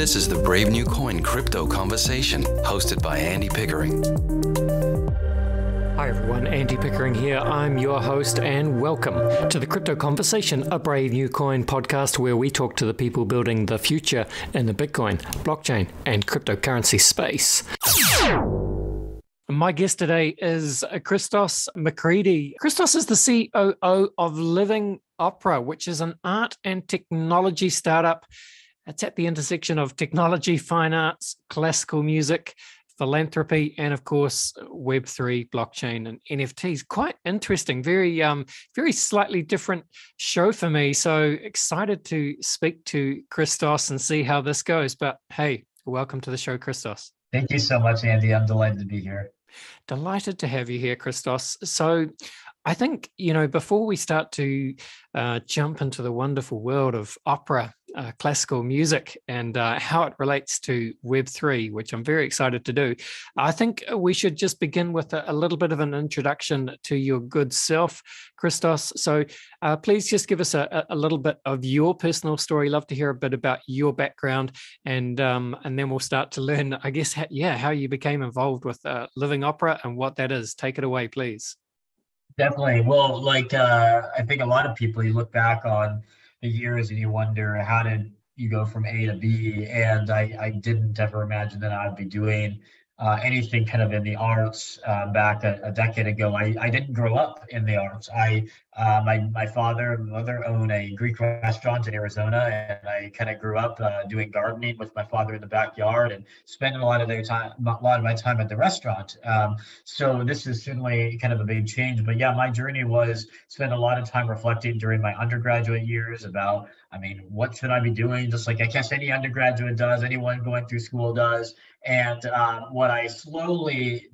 This is the Brave New Coin Crypto Conversation, hosted by Andy Pickering. Hi everyone, Andy Pickering here. I'm your host and welcome to the Crypto Conversation, a Brave New Coin podcast where we talk to the people building the future in the Bitcoin, blockchain and cryptocurrency space. My guest today is Christos Makridis. Christos is the COO of Living Opera, which is an art and technology startup. It's at the intersection of technology, fine arts, classical music, philanthropy, and of course, Web3, blockchain, and NFTs. Quite interesting, very slightly different show for me. So excited to speak to Christos and see how this goes. But hey, welcome to the show, Christos. Thank you so much, Andy. I'm delighted to be here. Delighted to have you here, Christos. So I think, before we start to jump into the wonderful world of opera, classical music, and how it relates to Web3, which I'm very excited to do, I think we should just begin with a little bit of an introduction to your good self, Christos. So please just give us a little bit of your personal story. Love to hear a bit about your background, and then we'll start to learn, I guess, how you became involved with Living Opera and what that is. Take it away, please. Definitely. Well, I think a lot of people, you look back on the years and you wonder, how did you go from A to B? And I didn't ever imagine that I'd be doing anything kind of in the arts back a decade ago. I didn't grow up in the arts. My father and mother own a Greek restaurant in Arizona, and I kind of grew up doing gardening with my father in the backyard and spending a lot of my time at the restaurant. So this is certainly kind of a big change. But yeah, my journey was spend a lot of time reflecting during my undergraduate years about, what should I be doing? Just like I guess any undergraduate does, anyone going through school does. And what I slowly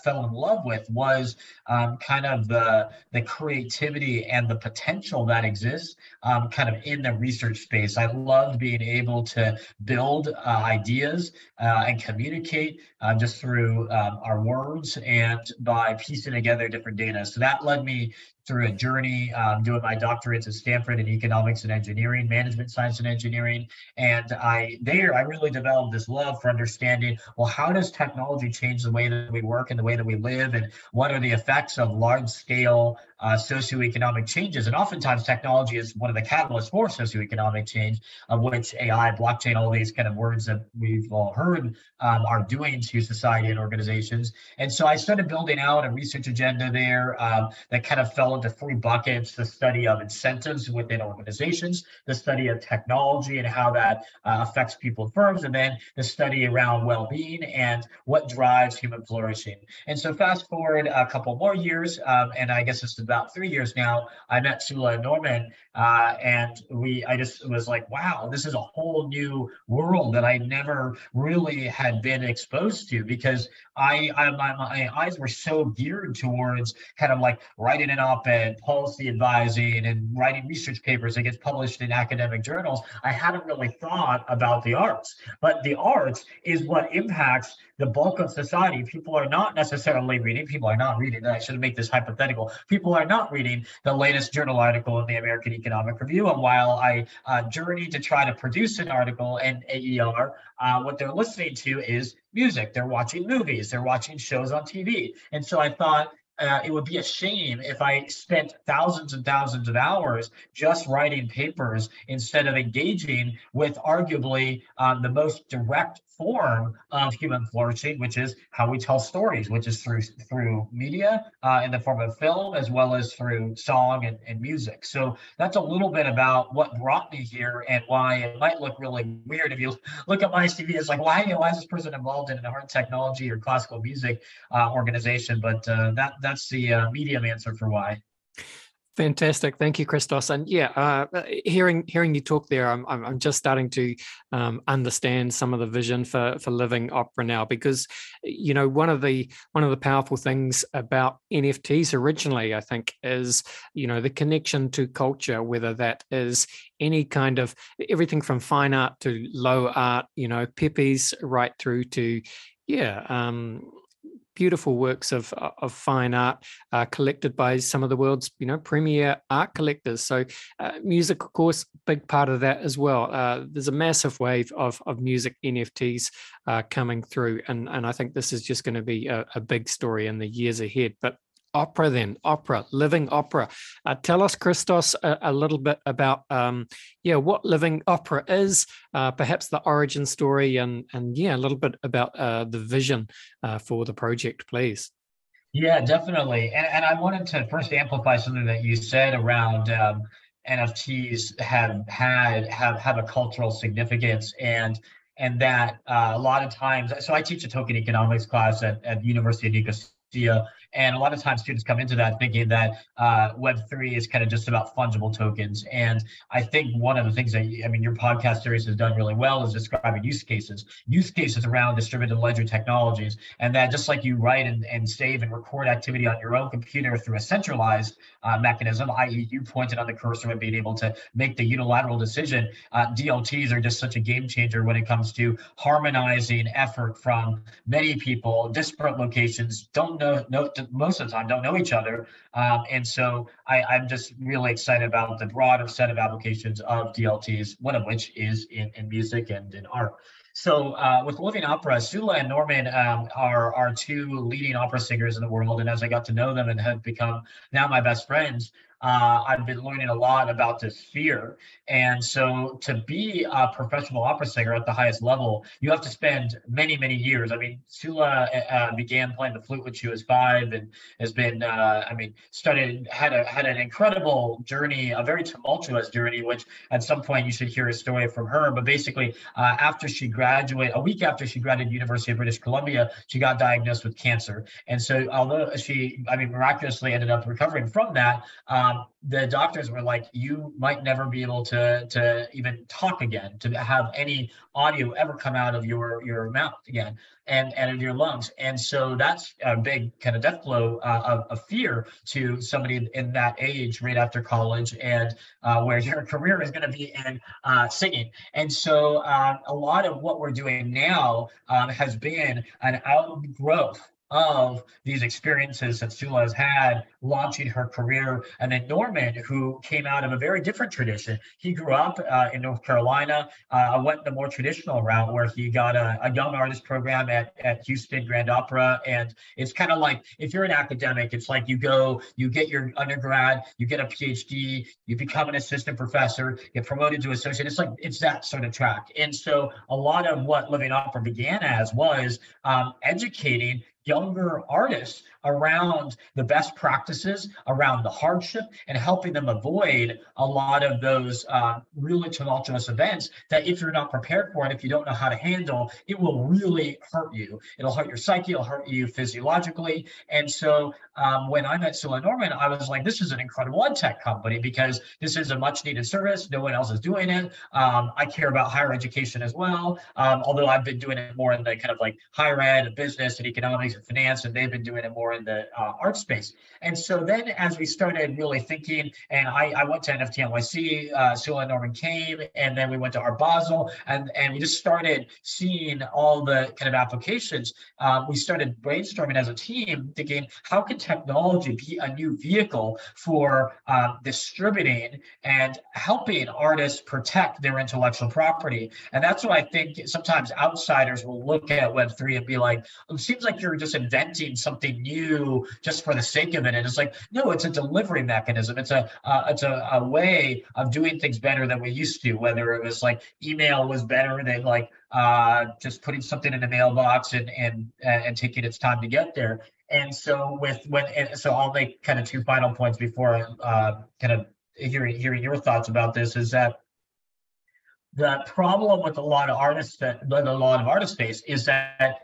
fell in love with was kind of the creativity and the potential that exists kind of in the research space. I loved being able to build ideas and communicate just through our words and by piecing together different data. So that led me through a journey doing my doctorates at Stanford in economics and engineering, management science and engineering. And I really developed this love for understanding, well, how does technology change the way that we work and the way that we live? And what are the effects of large scale socioeconomic changes? And oftentimes technology is one of the catalysts for socioeconomic change, of which AI, blockchain, all these kind of words that we've all heard are doing to society and organizations. And so I started building out a research agenda there that kind of fell into three buckets: the study of incentives within organizations, the study of technology and how that affects people and firms, and then the study around well-being and what drives human flourishing. And so fast forward a couple more years, and I guess it's about 3 years now, I met Sula and Norman, and I just was like, wow, this is a whole new world that I never really had been exposed to, because my eyes were so geared towards kind of like writing an op-ed, policy advising, and writing research papers that gets published in academic journals. I hadn't really thought about the arts, but the arts is what impacts the bulk of society. People are not reading, I should make this hypothetical. People are not reading the latest journal article in the American Economic Review. And while I journeyed to try to produce an article in AER, what they're listening to is music. They're watching movies. They're watching shows on TV. And so I thought, it would be a shame if I spent thousands and thousands of hours just writing papers instead of engaging with arguably the most direct form of human flourishing, which is how we tell stories, which is through media in the form of film, as well as through song and music. So that's a little bit about what brought me here and why it might look really weird if you look at my CV. It's like, why is this person involved in an art technology or classical music organization? But that's the medium answer for why. Fantastic, thank you, Christos. And hearing you talk there, I'm just starting to understand some of the vision for Living Opera now, because one of the powerful things about NFTs originally, I think, is the connection to culture, whether that is any kind of everything from fine art to low art, Pepes right through to beautiful works of fine art collected by some of the world's premier art collectors. So music, of course, big part of that as well. There's a massive wave of music NFTs coming through, and I think this is just going to be a big story in the years ahead. But opera, living opera. Tell us, Christos, a little bit about what living opera is, perhaps the origin story, and a little bit about the vision for the project, please. Yeah, definitely. And I wanted to first amplify something that you said around NFTs have a cultural significance, and that a lot of times. So I teach a token economics class at the University of Nicosia. And a lot of times students come into that thinking that Web3 is kind of just about fungible tokens. And I think one of the things that, your podcast series has done really well is describing use cases around distributed ledger technologies. And that just like you write and save and record activity on your own computer through a centralized mechanism, i.e. you pointed on the cursor and being able to make the unilateral decision, DLTs are just such a game changer when it comes to harmonizing effort from many people, disparate locations, most of the time don't know each other. And so I'm just really excited about the broader set of applications of DLTs, one of which is in music and in art. So with Living Opera, Sula and Norman are two leading opera singers in the world. And as I got to know them and have become now my best friends, I've been learning a lot about this sphere. And so to be a professional opera singer at the highest level, you have to spend many, many years. Sula began playing the flute when she was 5 and has been, had an incredible journey, a very tumultuous journey, which at some point you should hear a story from her. But basically, a week after she graduated University of British Columbia, she got diagnosed with cancer. And so although she, miraculously ended up recovering from that, the doctors were like, you might never be able to even talk again, to have any audio ever come out of your mouth again and of your lungs. And so that's a big kind of death blow of fear to somebody in that age right after college, and where your career is going to be in singing. And so a lot of what we're doing now has been an outgrowth of these experiences that Sula has had launching her career. And then Norman, who came out of a very different tradition. He grew up in North Carolina, went the more traditional route where he got a young artist program at Houston Grand Opera. And it's kind of like, if you're an academic, it's like you get your undergrad, you get a PhD, you become an assistant professor, get promoted to associate. It's that sort of track. And so a lot of what Living Opera began as was educating younger artists around the best practices, around the hardship, and helping them avoid a lot of those really tumultuous events that if you're not prepared for it, if you don't know how to handle, it will really hurt you. It'll hurt your psyche, it'll hurt you physiologically. And so when I met Sula Norman, I was like, this is an incredible ed tech company because this is a much needed service. No one else is doing it. I care about higher education as well, although I've been doing it more in the kind of like higher ed, business and economics and finance, and they've been doing it more in the art space. And so then as we started really thinking, and I went to NFT NYC, Sula and Norman came, and then we went to Art Basel, and we just started seeing all the kind of applications. We started brainstorming as a team, thinking, how can technology be a new vehicle for distributing and helping artists protect their intellectual property? And that's what I think sometimes outsiders will look at Web3 and be like, it seems like you're just inventing something new just for the sake of it. And it's like, no, it's a delivery mechanism. It's a way of doing things better than we used to, whether it was like email was better than like just putting something in a mailbox and taking its time to get there. And so so I'll make kind of two final points before kind of hearing your thoughts about this, is that the problem with a lot of artists space is that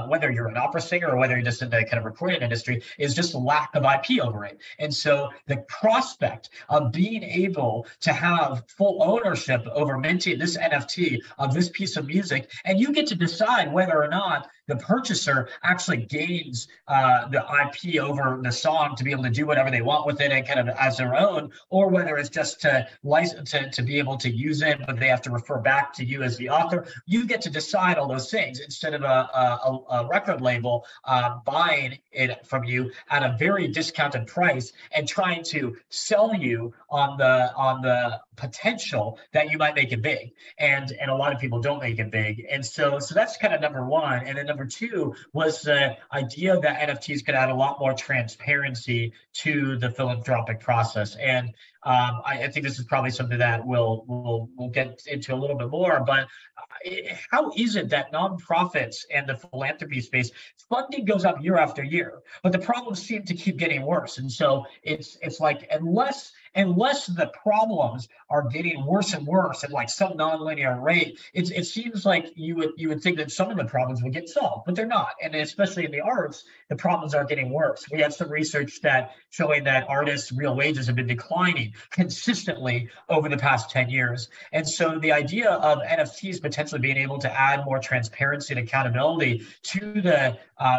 whether you're an opera singer or whether you're just in the kind of recording industry, is just a lack of IP over it. And so the prospect of being able to have full ownership over minting this NFT of this piece of music, and you get to decide whether or not the purchaser actually gains the IP over the song to be able to do whatever they want with it and kind of as their own, or whether it's just to license to be able to use it, but they have to refer back to you as the author. You get to decide all those things instead of a record label buying it from you at a very discounted price and trying to sell you on the potential that you might make it big. And a lot of people don't make it big. And so that's kind of number one. And then number two was the idea that NFTs could add a lot more transparency to the philanthropic process. And I think this is probably something that we'll get into a little bit more, but how is it that nonprofits and the philanthropy space funding goes up year after year, but the problems seem to keep getting worse? And so it's like unless the problems are getting worse and worse at like some nonlinear rate, it seems like you would think that some of the problems would get solved, but they're not. And especially in the arts, the problems are getting worse. We have some research that showing that artists' real wages have been declining consistently over the past 10 years. And so the idea of NFTs potentially being able to add more transparency and accountability to the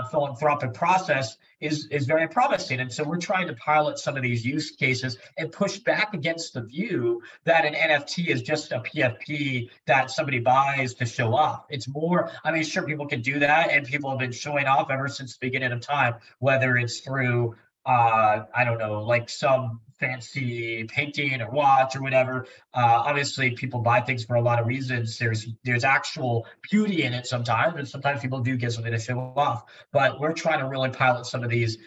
philanthropic process is very promising. And so we're trying to pilot some of these use cases and push back against the view that an NFT is just a PFP that somebody buys to show off. It's more, I mean, sure, people can do that, and people have been showing off ever since the beginning of time, whether it's through I don't know, like some fancy painting or watch or whatever. Obviously, people buy things for a lot of reasons. There's actual beauty in it sometimes, and sometimes people do get something to show off. But we're trying to really pilot some of these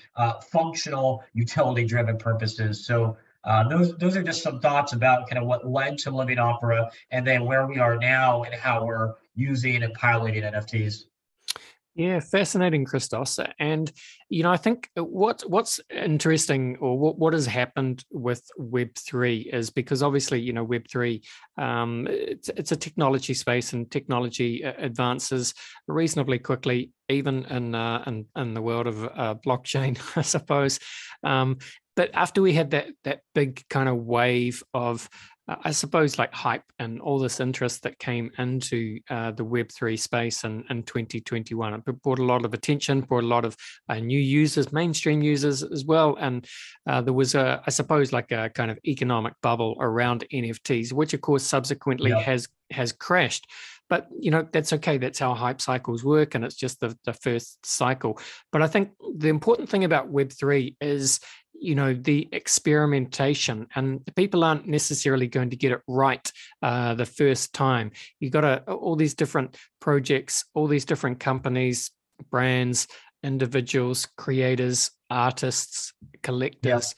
functional, utility-driven purposes. So those are just some thoughts about kind of what led to Living Opera, and then where we are now and how we're using and piloting NFTs. Yeah, fascinating, Christos. And I think what's interesting, or what has happened with Web3 is because obviously, Web3, it's a technology space, and technology advances reasonably quickly, even in the world of blockchain, I suppose. But after we had that big kind of wave of I suppose like hype and all this interest that came into the Web3 space in 2021. It brought a lot of attention, brought a lot of new users, mainstream users as well. And there was I suppose like a kind of economic bubble around NFTs, which of course subsequently has crashed. But, that's okay. That's how hype cycles work. And it's just the first cycle. But I think the important thing about Web3 is, the experimentation, and people aren't necessarily going to get it right the first time. You got all these different projects, all these different companies, brands, individuals, creators, artists, collectives.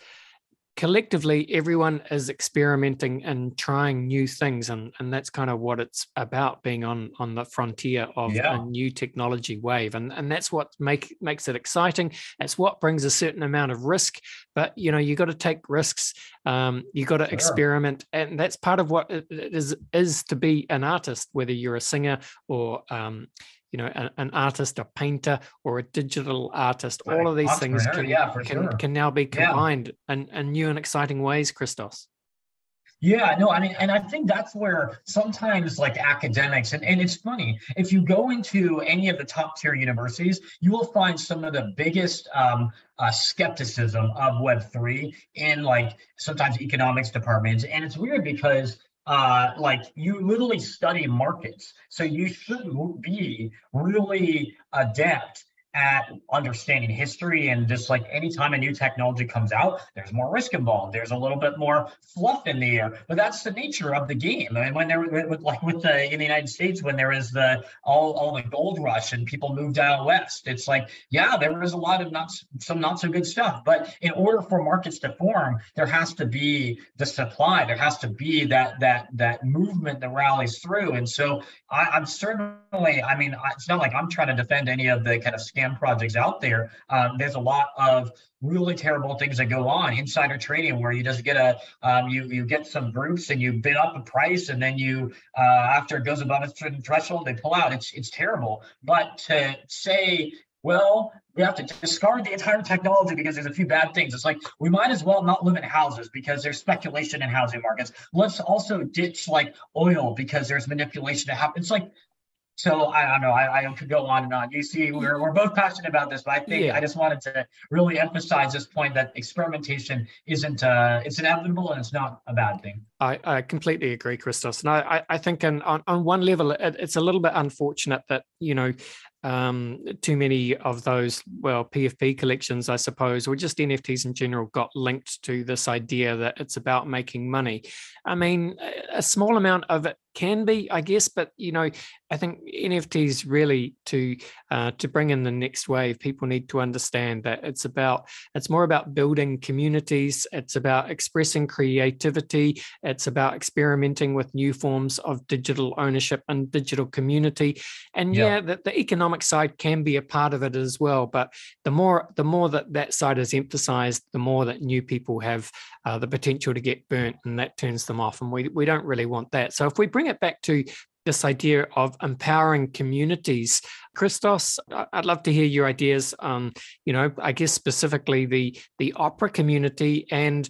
Collectively, everyone is experimenting and trying new things, and that's kind of what it's about, being on the frontier of a new technology wave, and that's what makes it exciting. That's what brings a certain amount of risk, but you got to take risks. You got to experiment, and that's part of what it is to be an artist, whether you're a singer or an artist, a painter, or a digital artist. All of these things can now be combined in new and exciting ways, Christos. Yeah, no, I mean, and I think that's where sometimes like academics, and it's funny, if you go into any of the top tier universities, you will find some of the biggest skepticism of Web3 in like sometimes economics departments. And it's weird because like you literally study markets. So you should be really adept at understanding history, and just like anytime a new technology comes out, there's more risk involved. There's a little bit more fluff in the air, but that's the nature of the game. And when in the United States, when there was all the gold rush and people moved out west, it's like, there was a lot of not so good stuff. But in order for markets to form, there has to be the supply. There has to be that movement that rallies through. And so I'm certainly, I mean, it's not like I'm trying to defend any of the kind of scam projects out there. There's a lot of really terrible things that go on, insider trading, where you just get you get some groups and you bid up a price, and then you after it goes above a certain threshold, they pull out. It's terrible. But to say, well, we have to discard the entire technology because there's a few bad things. It's like, we might as well not live in houses because there's speculation in housing markets. Let's also ditch like oil because there's manipulation that happens. It's like, So I don't know. I could go on and on. You see, we're both passionate about this, but I think I Yeah. just wanted to really emphasize this point that experimentation isn't it's inevitable and it's not a bad thing. I completely agree, Christos. And I think on one level, it's a little bit unfortunate that, too many of those, PFP collections, I suppose, or just NFTs in general, got linked to this idea that it's about making money. I mean, a small amount of it can be, I guess, but, I think NFTs really to bring in the next wave, people need to understand that it's more about building communities. It's about expressing creativity. It's about experimenting with new forms of digital ownership and digital community. And that the economic side can be a part of it as well. But the more that side is emphasized, the more that new people have the potential to get burnt, and that turns them off. And we don't really want that. So if we bring it back to this idea of empowering communities, Christos, I'd love to hear your ideas on, I guess specifically the opera community. And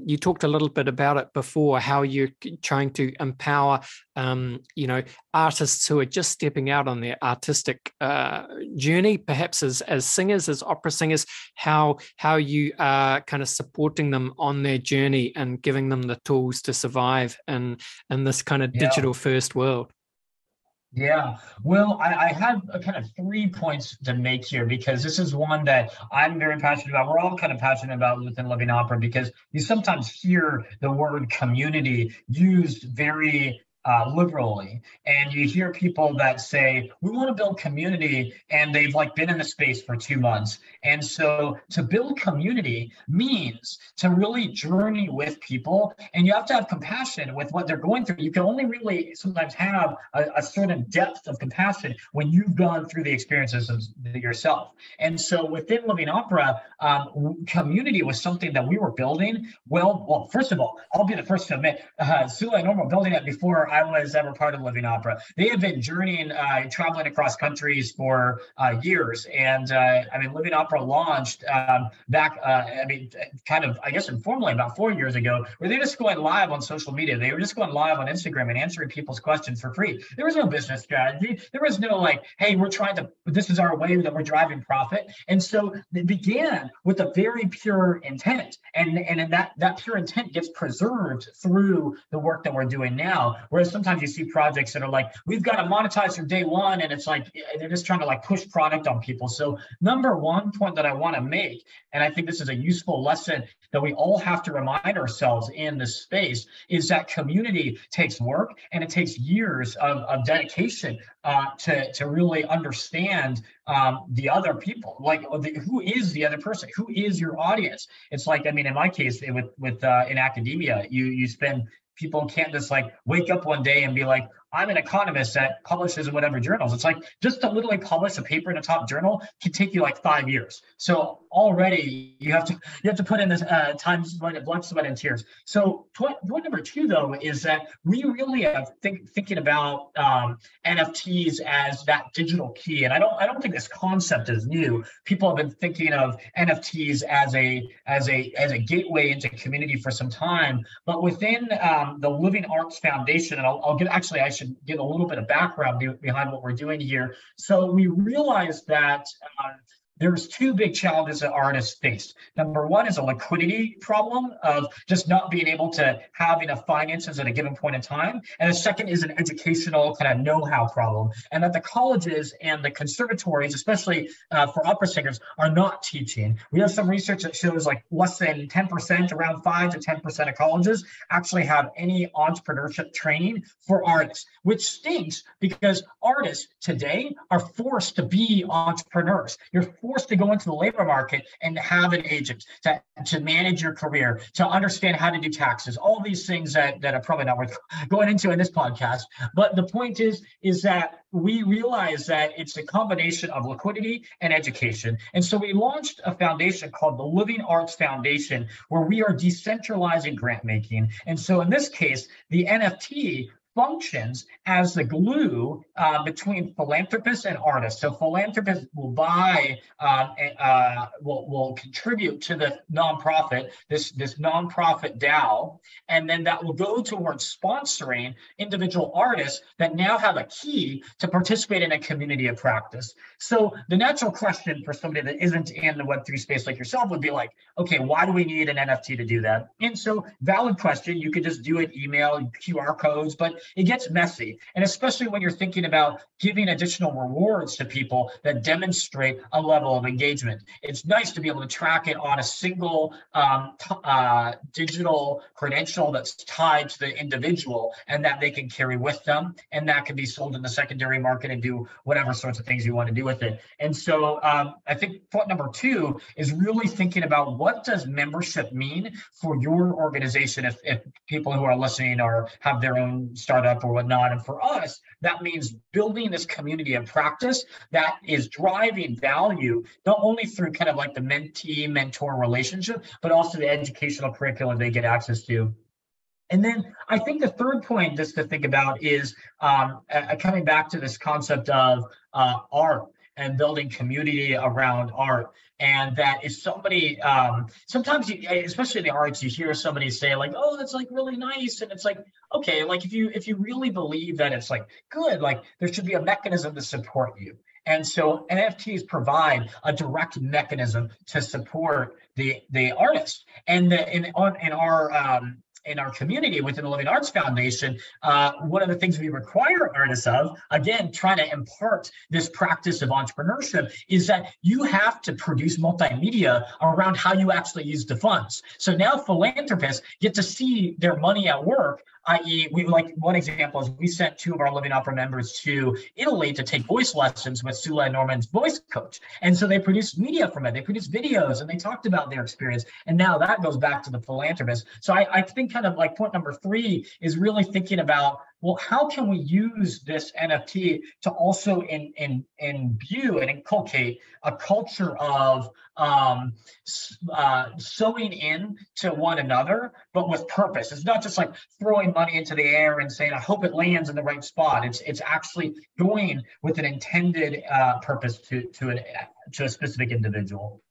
you talked a little bit about it before, how you're trying to empower, artists who are just stepping out on their artistic journey, perhaps as singers, as opera singers, how you are kind of supporting them on their journey and giving them the tools to survive in this kind of digital first world. Yeah, well, I have a kind of 3 points to make here, because this is one that I'm very passionate about. We're all kind of passionate about within Living Opera, because you sometimes hear the word community used very liberally, and you hear people that say we want to build community, and they've been in the space for 2 months. And so to build community means to really journey with people, and you have to have compassion with what they're going through. You can only really sometimes have a certain depth of compassion when you've gone through the experiences yourself. And so within Living Opera, community was something that we were building. Well, first of all, I'll be the first to admit, Sula and Norma were building it before I was ever part of Living Opera. They have been journeying, traveling across countries for years. And Living Opera launched back, kind of, I guess, informally about 4 years ago, where they're just going live on social media. They were just going live on Instagram and answering people's questions for free. There was no business strategy. There was no hey, this is our way that we're driving profit. And so it began with a very pure intent. And that pure intent gets preserved through the work that we're doing now. Whereas sometimes you see projects that are we've got to monetize from day one, and it's they're just trying to push product on people. So number one point that I want to make, and I think this is a useful lesson that we all have to remind ourselves in this space, is that community takes work, and it takes years of dedication to really understand the other people. Who is the other person? Who is your audience? It's in my case, with in academia, you spend, people can't just wake up one day and be like, I'm an economist that publishes in whatever journals. It's just to literally publish a paper in a top journal can take you 5 years. So already you have to put in this time, blood, sweat, and tears. So point number 2, though, is that we really have thinking about NFTs as that digital key. And I don't think this concept is new. People have been thinking of NFTs as a gateway into community for some time. But within the Living Arts Foundation, and I should give a little bit of background behind what we're doing here. So we realized that there's 2 big challenges that artists face. Number one is a liquidity problem of just not being able to have enough finances at a given point in time. And the second is an educational kind of know-how problem. And that the colleges and the conservatories, especially for opera singers, are not teaching. We have some research that shows less than 10%, around 5 to 10% of colleges actually have any entrepreneurship training for artists, which stinks, because artists today are forced to be entrepreneurs. You're forced to go into the labor market and have an agent to manage your career, to understand how to do taxes, all these things that are probably not worth going into in this podcast. But the point is that we realize that it's a combination of liquidity and education. And so we launched a foundation called the Living Arts Foundation, where we are decentralizing grant making. And so in this case, the NFT functions as the glue between philanthropists and artists. So philanthropists will buy, will contribute to the nonprofit, this nonprofit DAO, and then that will go towards sponsoring individual artists that now have a key to participate in a community of practice. So the natural question for somebody that isn't in the Web3 space like yourself would be like, okay, why do we need an NFT to do that? And so valid question, you could just do it, email, QR codes, but it gets messy. And especially when you're thinking about giving additional rewards to people that demonstrate a level of engagement. It's nice to be able to track it on a single digital credential that's tied to the individual and that they can carry with them. And that can be sold in the secondary market and do whatever sorts of things you want to do with it. And so I think point number 2 is really thinking about what does membership mean for your organization if people who are listening or have their own startup or whatnot. And for us, that means building this community of practice that is driving value, not only through kind of like the mentee-mentor relationship, but also the educational curriculum they get access to. And then I think the third point just to think about is coming back to this concept of art and building community around art. And that if somebody, sometimes, especially in the arts, you hear somebody say like, oh, that's like really nice. And it's like, okay, like if you really believe that it's like good, like there should be a mechanism to support you. And so NFTs provide a direct mechanism to support the artist. And in our community within the Living Arts Foundation, one of the things we require artists of, again, trying to impart this practice of entrepreneurship, is that you have to produce multimedia around how you actually use the funds. So now philanthropists get to see their money at work, i.e., we like one example is we sent 2 of our Living Opera members to Italy to take voice lessons with Sula and Norman's voice coach. And so they produced media from it. They produced videos and they talked about their experience. And now that goes back to the philanthropist. So I think kind of like point number 3 is really thinking about, well, how can we use this NFT to also imbue and inculcate a culture of sewing in to one another, but with purpose? It's not just like throwing money into the air and saying, I hope it lands in the right spot. It's actually going with an intended purpose to a specific individual.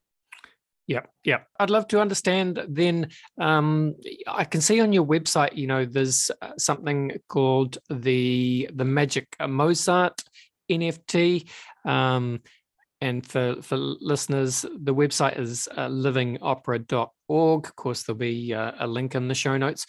Yeah. I'd love to understand then, I can see on your website, there's something called the Magic Mozart NFT. And for listeners, the website is livingopera.org. Of course, there'll be a link in the show notes.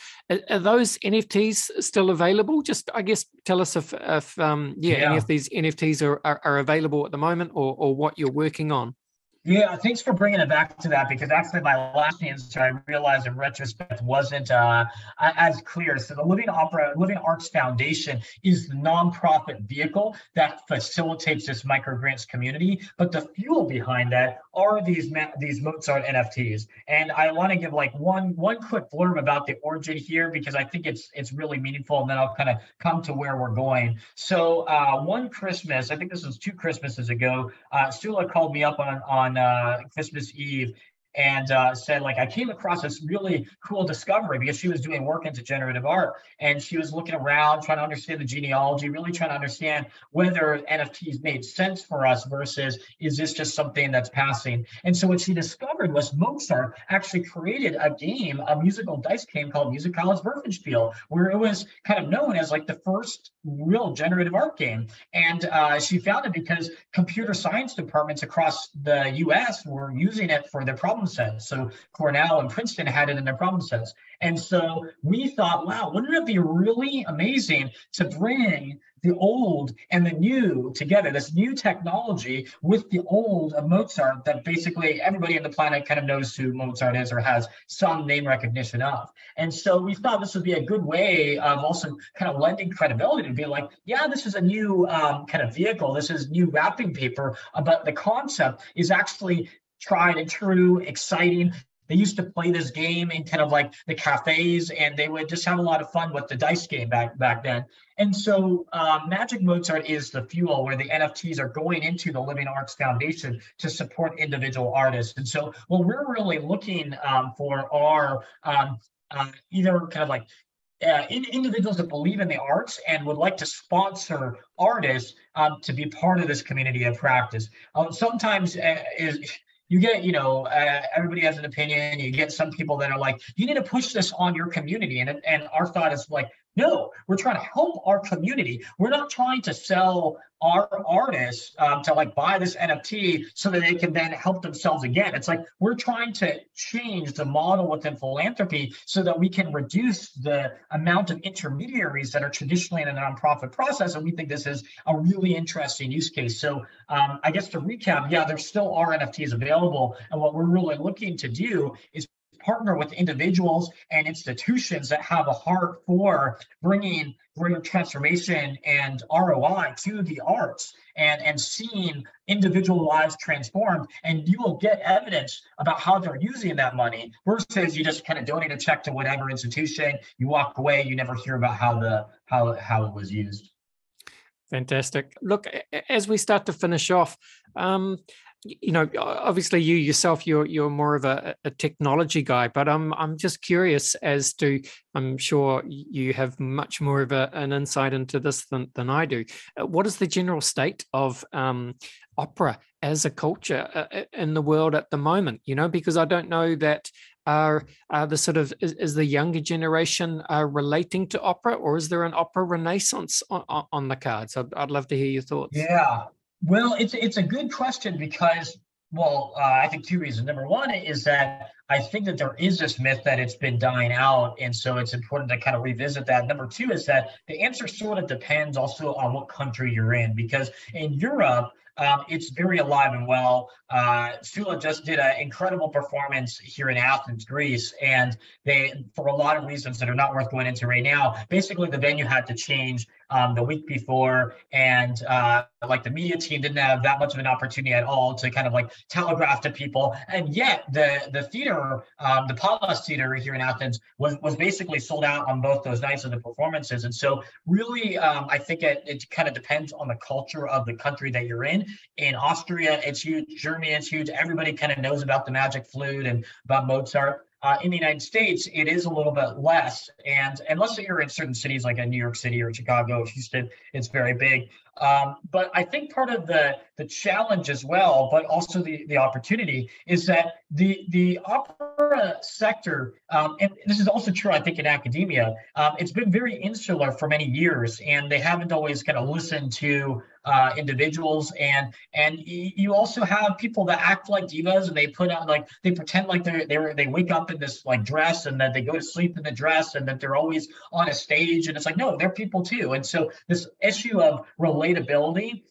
Are those NFTs still available? Just, I guess, tell us if any of these NFTs are available at the moment or what you're working on. Yeah, thanks for bringing it back to that, because actually my last answer, I realized in retrospect, wasn't as clear. So the Living Arts Foundation is the nonprofit vehicle that facilitates this microgrants community, but the fuel behind that are these Mozart NFTs. And I want to give like one quick blurb about the origin here, because I think it's really meaningful, and then I'll kind of come to where we're going. So one Christmas, I think this was 2 Christmases ago, Sula called me up on Christmas Eve and said, like, I came across this really cool discovery, because she was doing work into generative art, and she was looking around trying to understand the genealogy, really trying to understand whether NFTs made sense for us versus is this just something that's passing. And so what she discovered was Mozart actually created a musical dice game called Musicalis Würfelspiel, where it was kind of known as like the first real generative art game. And she found it because computer science departments across the US were using it for their problem sets. So Cornell and Princeton had it in their problem sets. And so we thought, wow, wouldn't it be really amazing to bring the old and the new together, this new technology with the old of Mozart that basically everybody on the planet kind of knows who Mozart is or has some name recognition of. And so we thought this would be a good way of also kind of lending credibility to be like, yeah, this is a new kind of vehicle, this is new wrapping paper, but the concept is actually tried and true, exciting. They used to play this game in kind of like the cafes, and they would just have a lot of fun with the dice game back then. And so Magic Mozart is the fuel where the NFTs are going into the Living Arts Foundation to support individual artists. And so what we're really looking for are either kind of like individuals that believe in the arts and would like to sponsor artists to be part of this community of practice. Sometimes you get, everybody has an opinion. You get some people that are like, you need to push this on your community. And our thought is like, no, we're trying to help our community. We're not trying to sell our artists to like buy this NFT so that they can then help themselves again. It's like we're trying to change the model within philanthropy so that we can reduce the amount of intermediaries that are traditionally in a nonprofit process. And we think this is a really interesting use case. So I guess to recap, yeah, there still are NFTs available. And what we're really looking to do is partner with individuals and institutions that have a heart for bringing greater transformation and ROI to the arts and seeing individual lives transformed. And you will get evidence about how they're using that money versus you just kind of donate a check to whatever institution, you walk away, you never hear about how it was used. Fantastic. Look, as we start to finish off, obviously you yourself, you're more of a technology guy, but I'm just curious as to, I'm sure you have much more of an insight into this than I do. What is the general state of opera as a culture in the world at the moment? Because I don't know that are the sort of, is the younger generation relating to opera, or is there an opera renaissance on the cards? I'd love to hear your thoughts. Yeah. Well, it's a good question because, I think two reasons. Number one is that I think that there is this myth that it's been dying out, and so it's important to kind of revisit that. Number two is that the answer sort of depends also on what country you're in, because in Europe, it's very alive and well. Sula just did an incredible performance here in Athens, Greece, and they, for a lot of reasons that are not worth going into right now, basically the venue had to change the week before, and like the media team didn't have that much of an opportunity at all to kind of like telegraph to people. And yet the theater, the Palace Theater here in Athens was basically sold out on both those nights of the performances. And so really, I think it kind of depends on the culture of the country that you're in. In Austria, it's huge. Germany, it's huge. Everybody kind of knows about the magic flute and about Mozart. In the United States, it is a little bit less. And unless you're in certain cities like in New York City or Chicago, Houston, it's very big. But I think part of the challenge as well, but also the opportunity, is that the opera sector, and this is also true, I think, in academia, it's been very insular for many years, and they haven't always kind of listened to individuals. And you also have people that act like divas, and they put out like, they pretend like they wake up in this like dress, and that they go to sleep in the dress, and that they're always on a stage. And it's like, no, they're people too. And so this issue of relatability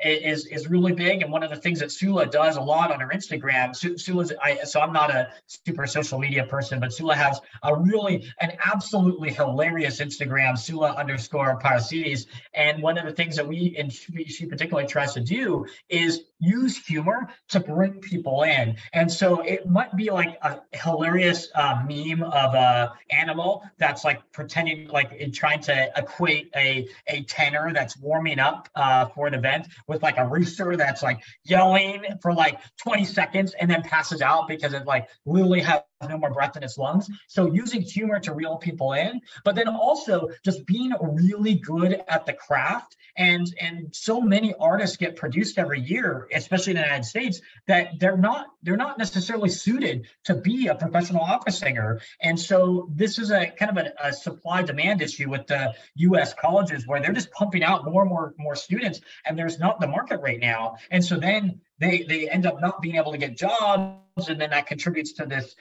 is really big. And one of the things that Sula does a lot on her Instagram, so I'm not a super social media person, but Sula has an absolutely hilarious Instagram, Sula_Parasides. And one of the things that she particularly tries to do is use humor to bring people in. And so it might be like a hilarious meme of a animal that's like pretending, like trying to equate a tenor that's warming up for an event with like a rooster that's like yelling for like 20 seconds and then passes out because it like literally has no more breath in its lungs. So using humor to reel people in, but then also just being really good at the craft. And so many artists get produced every year, especially in the United States, that they're not necessarily suited to be a professional opera singer. And so this is a kind of a supply demand issue with the US colleges, where they're just pumping out more and more students, and there's not the market right now. And so then they end up not being able to get jobs, and then that contributes to this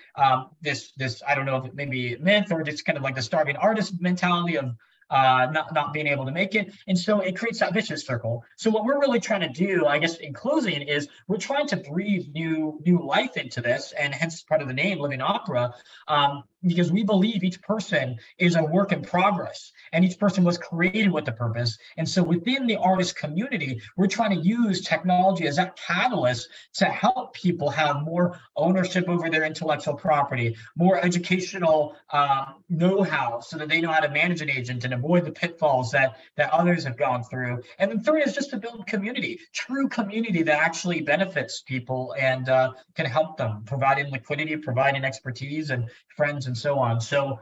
this I don't know if it may be myth or just kind of like the starving artist mentality of not being able to make it. And so it creates that vicious circle. So what we're really trying to do, I guess, in closing, is we're trying to breathe new life into this, and hence part of the name Living Opera, because we believe each person is a work in progress, and each person was created with a purpose. And so within the artist community, we're trying to use technology as that catalyst to help people have more ownership over their intellectual property, more educational know-how, so that they know how to manage an agent and avoid the pitfalls that others have gone through. And then third is just to build community, true community that actually benefits people and can help them, providing liquidity, providing expertise and friends and so on. So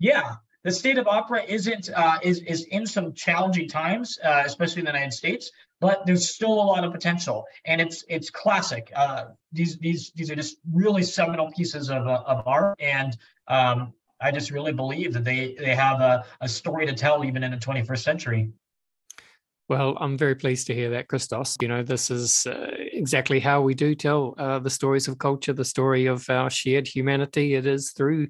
Yeah, the state of opera isn't is in some challenging times, especially in the United States. But there's still a lot of potential, and it's classic. These are just really seminal pieces of art, and I just really believe that they have a story to tell even in the 21st century. Well, I'm very pleased to hear that, Christos. This is exactly how we do tell the stories of culture, the story of our shared humanity. It is through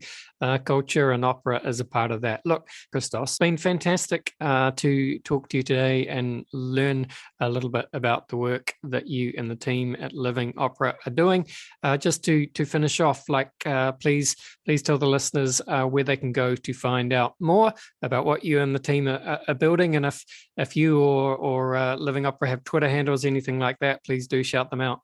culture, and opera as a part of that. Look, Christos, it's been fantastic to talk to you today and learn a little bit about the work that you and the team at Living Opera are doing. Just to finish off, please tell the listeners where they can go to find out more about what you and the team are building, and if you or Living Opera have Twitter handles, anything like that, please do shout them out.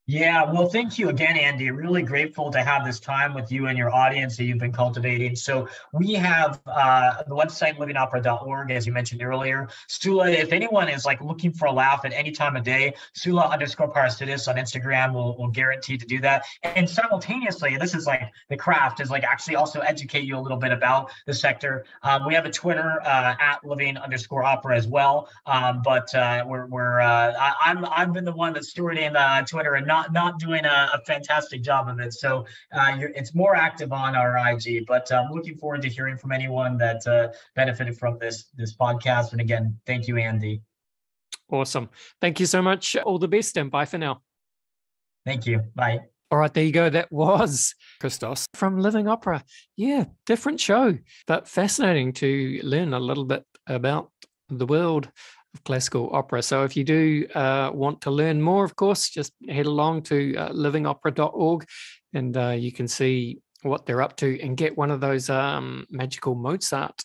Yeah, well, thank you again, Andy. Really grateful to have this time with you and your audience that you've been cultivating. So we have the website livingopera.org, as you mentioned earlier. Sula, if anyone is looking for a laugh at any time of day, Sula_Parasitis on Instagram will guarantee to do that. And simultaneously, this is the craft is actually also educate you a little bit about the sector. We have a Twitter at living_opera as well. But I've been the one that's stewarding Twitter and not doing a fantastic job of it. So it's more active on our IG, but I'm looking forward to hearing from anyone that benefited from this podcast. And again, thank you, Andy. Awesome. Thank you so much. All the best, and bye for now. Thank you. Bye. All right, there you go. That was Christos from Living Opera. Yeah, different show, but fascinating to learn a little bit about the world of classical opera. So if you do want to learn more, of course, just head along to livingopera.org, and you can see what they're up to and get one of those magical Mozart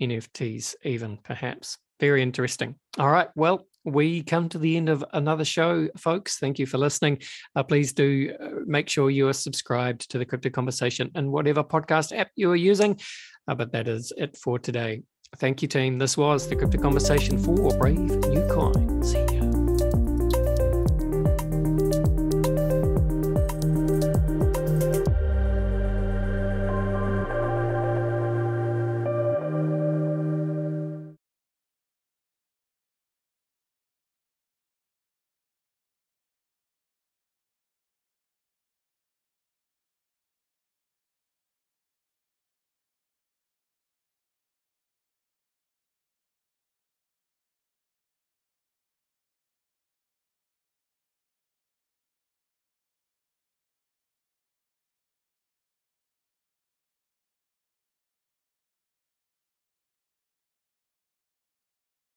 NFTs even, perhaps. Very interesting. All right, well, we come to the end of another show, folks. Thank you for listening. Please do make sure you are subscribed to the Crypto Conversation and whatever podcast app you are using. But that is it for today. Thank you, team. This was the Crypto Conversation for Brave New Coin.